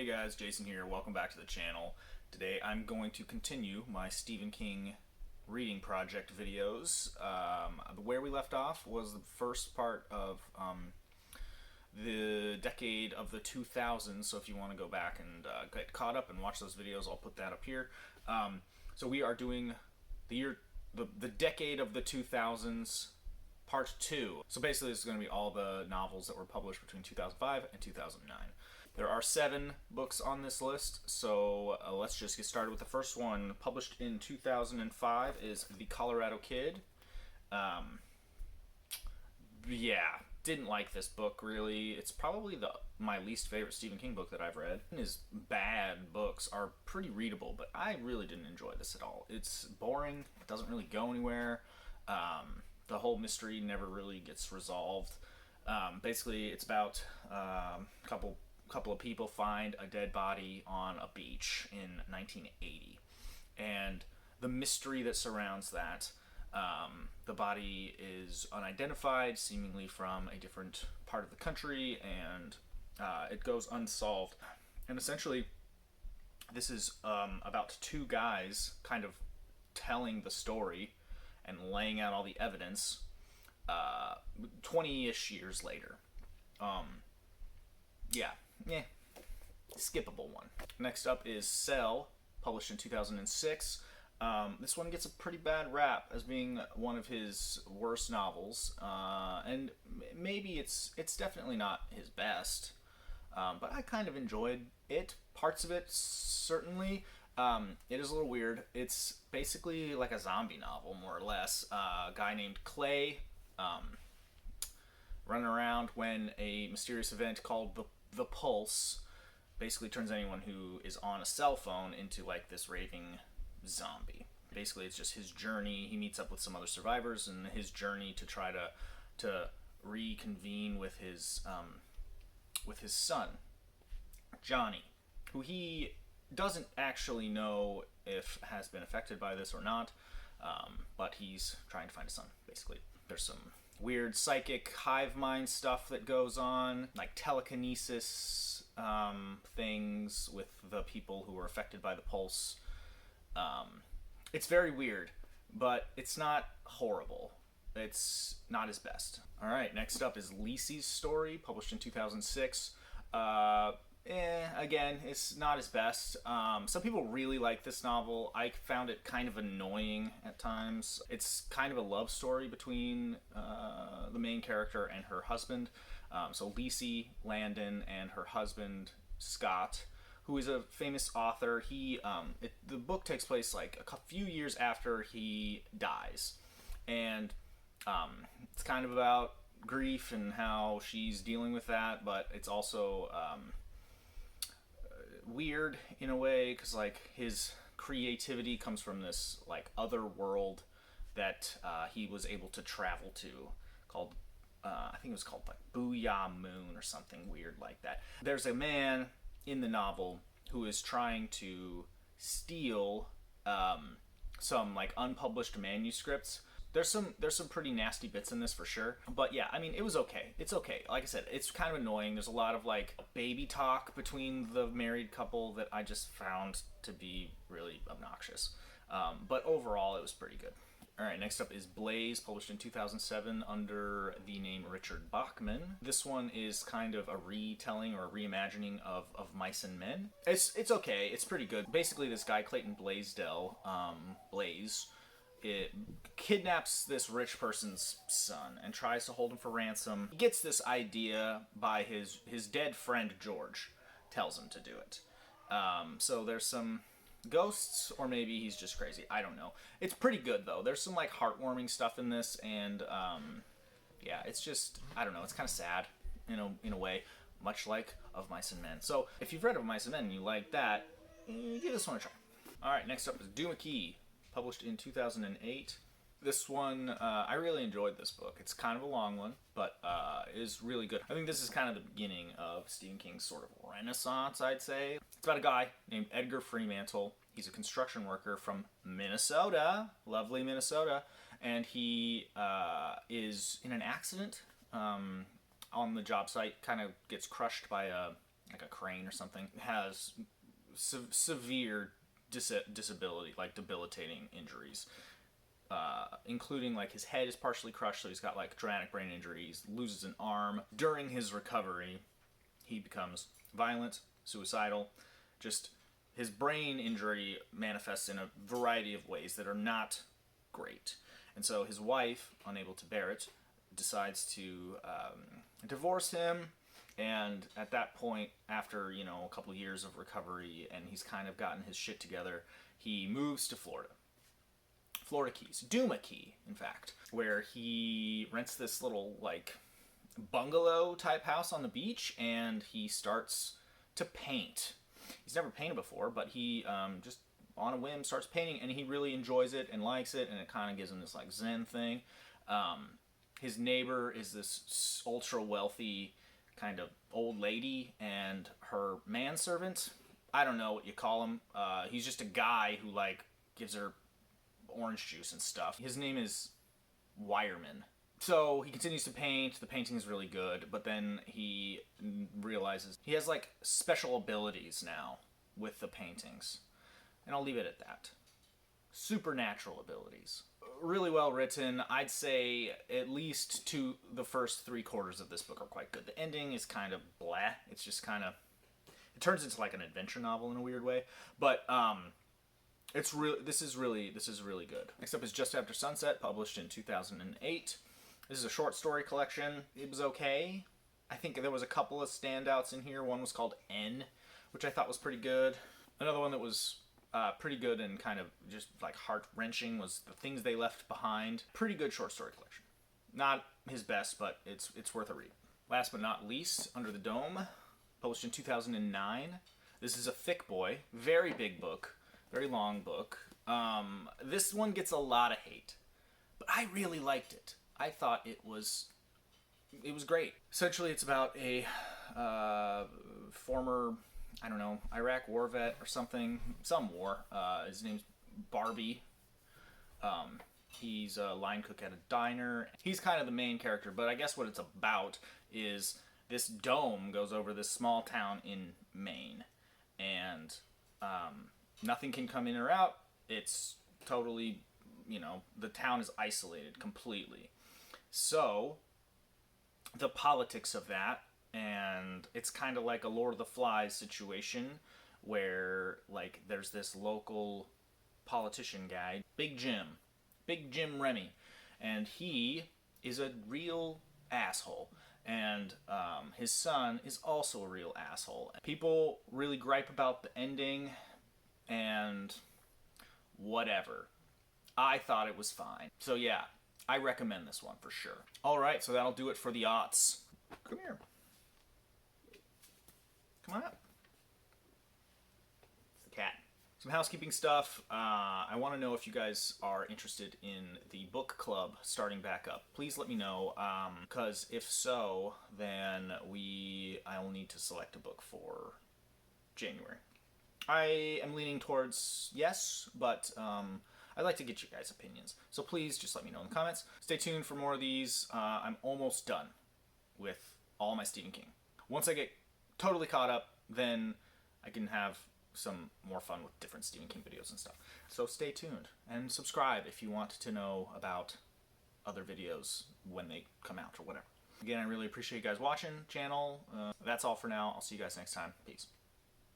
Hey guys, Jason here. Welcome back to the channel. Today I'm going to continue my Stephen King reading project videos. Where we left off was the first part of the decade of the 2000s, so if you want to go back and get caught up and watch those videos, I'll put that up here. So we are doing the decade of the 2000s, part 2. So basically this is going to be all the novels that were published between 2005 and 2009. There are 7 books on this list, so let's just get started with the first one. Published in 2005 is The Colorado Kid. Yeah, didn't like this book really. It's probably my least favorite Stephen King book that I've read. His bad books are pretty readable, but I really didn't enjoy this at all. It's boring. It doesn't really go anywhere. The whole mystery never really gets resolved. Basically, it's about a couple of people find a dead body on a beach in 1980, and the mystery that surrounds that. The body is unidentified, seemingly from a different part of the country, and it goes unsolved. And essentially, this is about 2 guys kind of telling the story and laying out all the evidence 20-ish years later. Skippable one. Next up is Cell, published in 2006. This one gets a pretty bad rap as being one of his worst novels, and maybe it's definitely not his best, but I kind of enjoyed it. Parts of it, certainly. It is a little weird. It's basically like a zombie novel, more or less. A guy named Clay running around when a mysterious event called the Pulse basically turns anyone who is on a cell phone into like this raving zombie. Basically, it's just his journey. He meets up with some other survivors, and his journey to try to reconvene with his son, Johnny, who he doesn't actually know if has been affected by this or not, but he's trying to find his son, basically. There's some weird psychic hive mind stuff that goes on, like telekinesis things with the people who were affected by the pulse. It's very weird, but it's not horrible. It's not his best. Alright, next up is Lisey's Story, published in 2006. Again, it's not his best. Some people really like this novel. I found it kind of annoying at times. It's kind of a love story between the main character and her husband. So Lisey Landon and her husband, Scott, who is a famous author. The book takes place like a few years after he dies. And it's kind of about grief and how she's dealing with that, but it's also weird in a way, because like his creativity comes from this like other world that he was able to travel to, called I think it was called like Booyah Moon or something weird like that. There's a man in the novel who is trying to steal some like unpublished manuscripts. There's some pretty nasty bits in this for sure, but yeah, I mean, it was okay. It's okay. Like I said, it's kind of annoying. There's a lot of like baby talk between the married couple that I just found to be really obnoxious. But overall, it was pretty good. All right, next up is Blaze, published in 2007 under the name Richard Bachman. This one is kind of a retelling or a reimagining of Mice and Men. It's okay. It's pretty good. Basically, this guy Clayton Blaisdell, Blaze, it kidnaps this rich person's son and tries to hold him for ransom. He gets this idea by his dead friend George, tells him to do it. So there's some ghosts, or maybe he's just crazy. I don't know. It's pretty good though. There's some like heartwarming stuff in this, and yeah, it's just, I don't know. It's kind of sad in a way, much like Of Mice and Men. So if you've read Of Mice and Men and you like that, give this one a try. All right, next up is Duma Key, published in 2008. This one, I really enjoyed this book. It's kind of a long one, but is really good. I think this is kind of the beginning of Stephen King's sort of renaissance, I'd say. It's about a guy named Edgar Fremantle. He's a construction worker from Minnesota, lovely Minnesota, and he is in an accident on the job site, kind of gets crushed by a like a crane or something, has severe disability, like debilitating injuries, including like his head is partially crushed, so he's got like traumatic brain injuries, loses an arm. During his recovery, he becomes violent, suicidal, just his brain injury manifests in a variety of ways that are not great. And so his wife, unable to bear it, decides to divorce him. And at that point, after, you know, a couple of years of recovery and he's kind of gotten his shit together, he moves to Florida. Florida Keys. Duma Key, in fact, where he rents this little, like, bungalow type house on the beach, and he starts to paint. He's never painted before, but he just on a whim starts painting, and he really enjoys it and likes it, and it kind of gives him this like zen thing. His neighbor is this ultra wealthy kind of old lady, and her manservant, I don't know what you call him, he's just a guy who like gives her orange juice and stuff. His name is Wireman. So he continues to paint, the painting is really good, but then he realizes he has like special abilities now with the paintings. And I'll leave it at that. Supernatural abilities. Really well written. I'd say at least the first 3/4 of this book are quite good. The ending is kind of blah. It's just kind of, it turns into like an adventure novel in a weird way. But it's really, this is really good. Next up is Just After Sunset, published in 2008. This is a short story collection. It was okay. I think there was a couple of standouts in here. One was called N, which I thought was pretty good. Another one that was pretty good and kind of just like heart-wrenching was The Things They Left Behind. Pretty good short story collection. Not his best, but it's worth a read. Last but not least, Under the Dome, published in 2009. This is a thick boy, very big book, very long book. This one gets a lot of hate, but I really liked it. I thought it was great. Essentially, it's about a former, I don't know, Iraq war vet or something, some war. His name's Barbie. He's a line cook at a diner. He's kind of the main character, but I guess what it's about is this dome goes over this small town in Maine, and nothing can come in or out. It's totally, you know, the town is isolated completely. So, the politics of that, and it's kind of like a Lord of the Flies situation where, like, there's this local politician guy, Big Jim Remy, and he is a real asshole. And his son is also a real asshole. People really gripe about the ending, and whatever. I thought it was fine. So yeah, I recommend this one for sure. Alright, so that'll do it for the aughts. Come here. Come on up. It's the cat. Some housekeeping stuff. I want to know if you guys are interested in the book club starting back up. Please let me know, because if so, then I'll need to select a book for January. I am leaning towards yes, but I'd like to get you guys' opinions. So please just let me know in the comments. Stay tuned for more of these. I'm almost done with all my Stephen King. Once I get totally caught up, then I can have some more fun with different Stephen King videos and stuff. So stay tuned and subscribe if you want to know about other videos when they come out or whatever. Again, I really appreciate you guys watching channel. That's all for now. I'll see you guys next time. Peace.